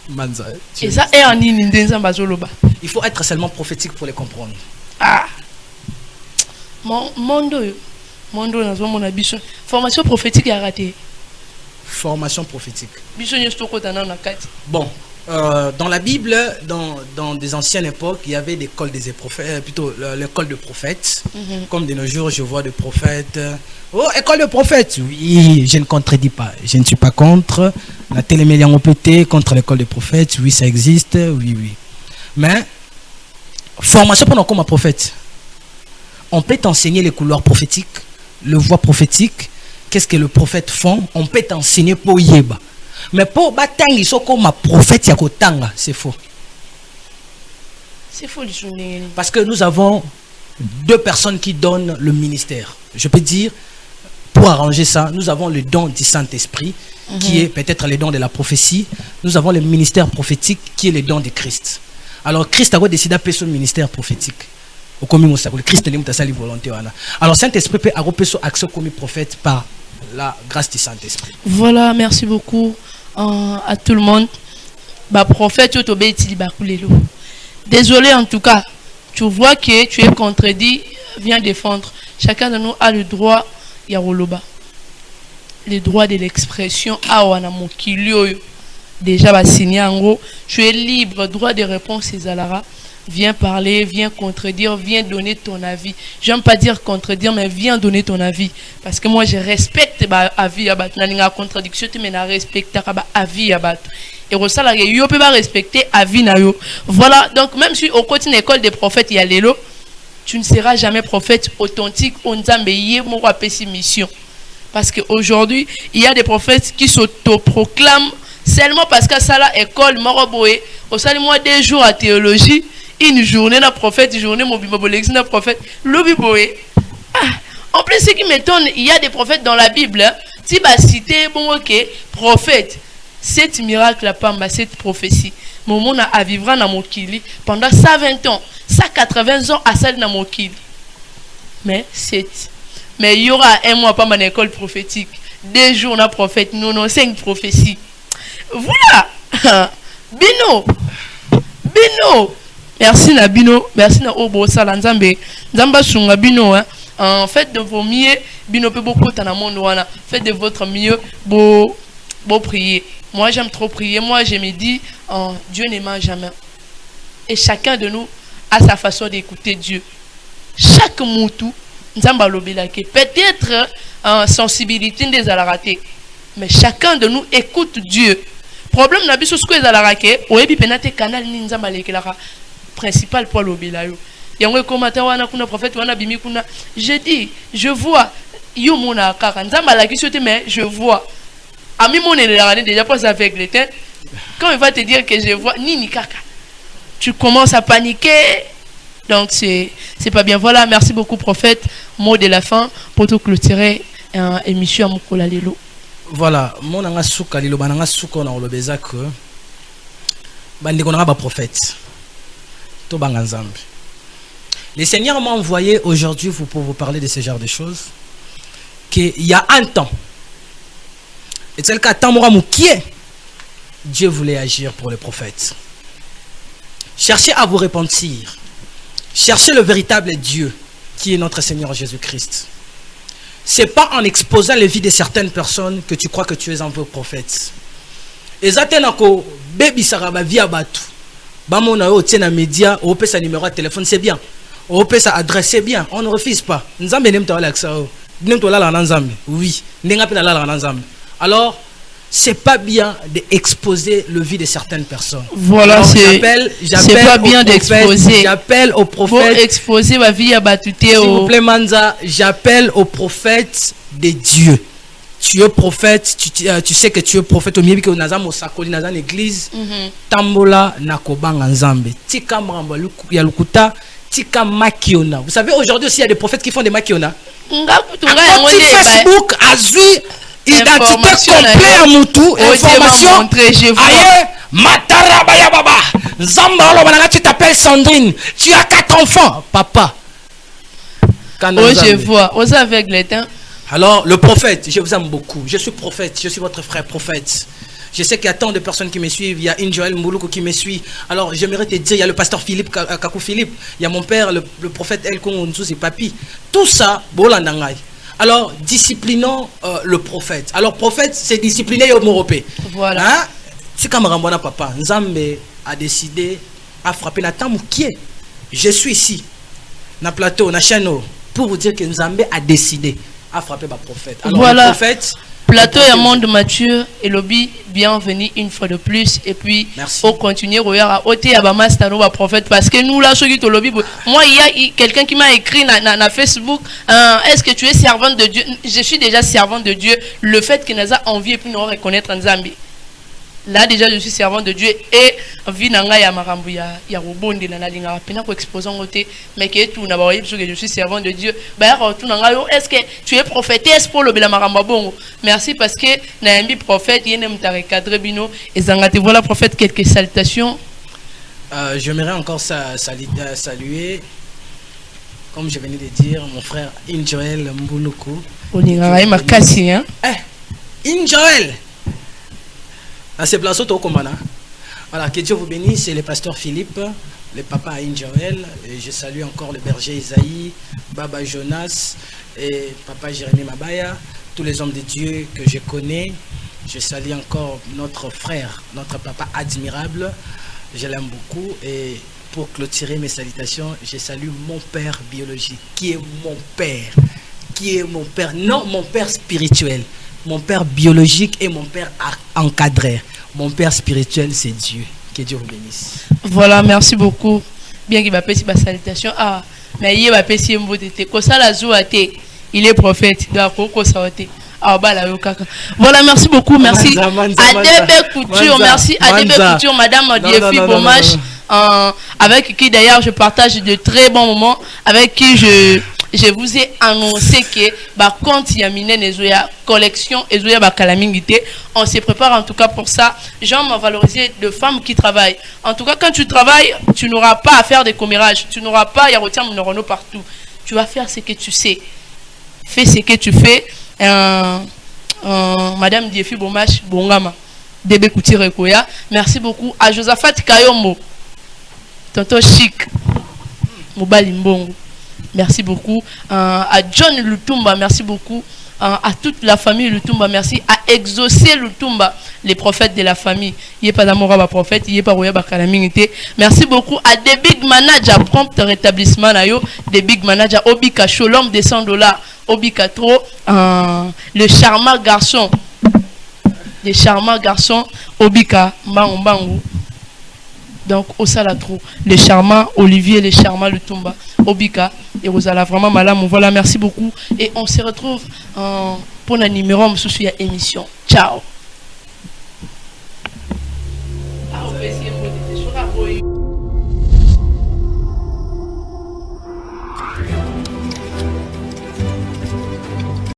Manza. Et ça est en Indenzambazoloba. Il faut être seulement prophétique pour les comprendre. Ah. Mondo n'a pas mon ambition. Formation prophétique a raté. Formation prophétique. Bon. Dans la Bible, dans des anciennes époques, il y avait l'école des prophètes, plutôt l'école de prophètes. Comme de nos jours, je vois des prophètes. Oh, école de prophètes. Oui, je ne contredis pas. Je ne suis pas contre. La télémédia on peut être contre l'école de prophètes. Oui, ça existe. Oui, oui. Mais formation pendant comme un prophète. On peut t'enseigner les couloirs prophétiques, le voix prophétique. Qu'est-ce que le prophète font? On peut t'enseigner pour yeba. Mais pour batang, ils sont comme un prophète yakotanga, c'est faux. C'est faux, parce que nous avons deux personnes qui donnent le ministère. Je peux dire, pour arranger ça, nous avons le don du Saint-Esprit, qui est peut-être le don de la prophétie. Nous avons le ministère prophétique, qui est le don de Christ. Alors, Christ a décidé d'appeler son ministère prophétique. Au commis le Christ est sa volonté. Alors, Saint-Esprit peut appeler son accès comme prophète par la grâce du Saint-Esprit. Voilà, merci beaucoup à tout le monde. Prophète, désolé en tout cas, tu vois que tu es contredit, viens défendre. Chacun de nous a le droit, Yaroloba, le droit de l'expression. Déjà, tu es libre, droit de réponse, Zalara. Viens parler, viens contredire, viens donner ton avis. J'aime pas dire contredire, mais viens donner ton avis. Parce que moi, je respecte l'avis. Je contradiction, mais je respecte l'avis. Et ça, je peux pas respecter l'avis. Voilà, donc même si au côté de l'école des prophètes, il y a l'élo, tu ne seras jamais prophète authentique. On t'a mission. Parce qu'aujourd'hui, il y a des prophètes qui s'autoproclament seulement parce que ça, la école, Moroboé, au salut moi 2 jours à théologie. Une journée na prophète, une journée mon bibolexi na prophète. Lobiboé. En plus, ce qui m'étonne, il y a des prophètes dans la Bible. Si bah citer bon ok, prophète, cet miracle pamba, cette prophétie. Mon monde a vivre dans mon kili pendant 120 ans, 180 ans à celle dans mon kili. Mais il y aura un mois pas mon école prophétique. 2 jours na prophète, non 5 prophéties. Voilà. Bino. Merci Nabino, merci na Obo Salanzambe. Nzamba sunga Bino en fait de vos mieux, Bino peut beaucoup dans le monde wana. Faites de votre mieux, beau prier. Moi j'aime trop prier. Moi je me dis Dieu ne ment jamais. Et chacun de nous a sa façon d'écouter Dieu. Chaque moutou Nzamba lobelake peut-être sensibilité des alaraté. Mais chacun de nous écoute Dieu. Problème na biso siko ezalaka oyebi penate canal ni Nzamba lekelaka principal pour l'obélayo. Yango komata wana kuna prophète wana bimi kuna. Je dis, je vois yo mona kaka Nzamba la question mais je vois. Ami mon est déjà pas avec le temps. Quand il va te dire que je vois ni kaka. Tu commences à paniquer. Donc c'est pas bien. Voilà, merci beaucoup prophète. Mot de la fin pour tout clôturer émission à Mukola Lelo. Voilà, mon anga souka lilo bananga souka na olobeza que bandeko na ba prophète to banga nzambe. Le Seigneur m'a envoyé aujourd'hui pour vous parler de ce genre de choses qu'il y a un temps et tel qu'à temps Dieu voulait agir pour les prophètes. Cherchez à vous repentir. Cherchez le véritable Dieu qui est notre Seigneur Jésus-Christ. C'est pas en exposant les vies de certaines personnes que tu crois que tu es un vrai prophète. Exactement, baby saraba via batu. Bamona yo tiena média, on peut sa numéro de téléphone, c'est bien. On peut sa adresse, c'est bien. On ne refuse pas. Nzambe nem to avec ça. Nem to la la nzambe. Oui, nenga pe la la nzambe. Alors, c'est pas bien d'exposer le vie de certaines personnes. Voilà, c'est pas bien d'exposer. J'appelle au prophète. Faut exposer ma vie à Batuté. S'il vous plaît, Manza, j'appelle au prophète de Dieu. Tu es prophète, tu sais que tu es prophète. Au milieu que nazam osakoli nazam l'église. Tambola nakobanga nzambe. Tika mramba ya lukuta, tika makiona. Vous savez aujourd'hui aussi il y a des prophètes qui font des makiona. Facebook a vu identité complète à Moutou, information. Aïe, Matarabaya Baba. Zambalo, tu t'appelles Sandrine. Tu as 4 enfants, papa. Oh, je vois. Aux aveugles, alors, le prophète, je vous aime beaucoup. Je suis prophète, je suis votre frère prophète. Je sais qu'il y a tant de personnes qui me suivent. Il y a Injoel Mouloukou qui me suit. Alors, j'aimerais te dire, il y a le pasteur Philippe, Kakou Philippe. Il y a mon père, le prophète El Kongonsou, c'est Papi. Tout ça, Bolandangai. Alors, disciplinons le prophète. Alors, prophète, c'est discipliner Yomorope. Voilà. Hein? C'est comme Rambona Papa. Nzambe a décidé à frapper Nathan Moukié. Je suis ici, na plateau, na chaîne, pour vous dire que Nzambe a décidé à frapper le prophète. Alors, voilà. Le prophète. Plateau et monde mature et lobby, bienvenue une fois de plus. Et puis, on continue à ôter à Mastano, à prophète, parce que nous, là, ceux qui lobby, moi, il y a quelqu'un qui m'a écrit na Facebook, est-ce que tu es servante de Dieu? Je suis déjà servante de Dieu. Le fait que nous avons envie et puis nous reconnaître en Zambie. Là déjà je suis servant de Dieu et vie nanga ya marambu ya robonde na linga pena ko exposant côté mais que tout na ba que je suis servant de Dieu ba tout nanga yo est-ce que tu es prophétesse pour le bela maramba bongo merci parce que na yambi prophète yene mutare cadre bino et zangate voilà prophète quelques salutations. J'aimerais encore saluer comme je venais de dire mon frère Injoel Mbuluku. Olinga makasi hein. Injoel. À ces places au Komana. Voilà, que Dieu vous bénisse, c'est le pasteur Philippe, le papa Injoel, et je salue encore le berger Isaïe, Baba Jonas et papa Jérémie Mabaya, tous les hommes de Dieu que je connais. Je salue encore notre frère, notre papa admirable, je l'aime beaucoup. Et pour clôturer mes salutations, je salue mon père biologique, qui est mon père, non mon père spirituel. Mon père biologique et mon père encadré. Mon père spirituel, c'est Dieu. Que Dieu vous bénisse. Voilà, merci beaucoup. Bien qu'il va passer ma salutation. Ah, mais il va passer un mot de thé. Il est prophète. Voilà, merci beaucoup. Merci à DB Couture. Merci à DB Couture, Madame Diefi Bomache. Avec qui d'ailleurs je partage de très bons moments. Avec qui je vous ai annoncé que quand il y a une collection et on se prépare en tout cas pour ça. J'aime valoriser de femmes qui travaillent. En tout cas, quand tu travailles, tu n'auras pas à faire des commérages. Tu n'auras pas à retirer mon neurono partout. Tu vas faire ce que tu sais. Fais ce que tu fais. Madame Diefi Bomache Bongama. Debe Koutire Koya. Merci beaucoup à Josaphat Kayombo. Tonton Chic. Mobali Mbongo. Merci beaucoup à John Lutumba, merci beaucoup à toute la famille Lutumba, merci à Exaucer Lutumba, les prophètes de la famille. Il n'y a pas d'amour à prophète, il n'y a pas de calamité. Merci beaucoup à des big managers, prompt rétablissement, des big managers, Obika Sholom de $100, Obika Tro, le charmant garçon, Obika Mbangu. Donc, au Salatro, le charmant Olivier, le charmant Lutumba, Obika et Rosala, vraiment madame, voilà, merci beaucoup. Et on se retrouve pour un numéro sous la émission. Ciao.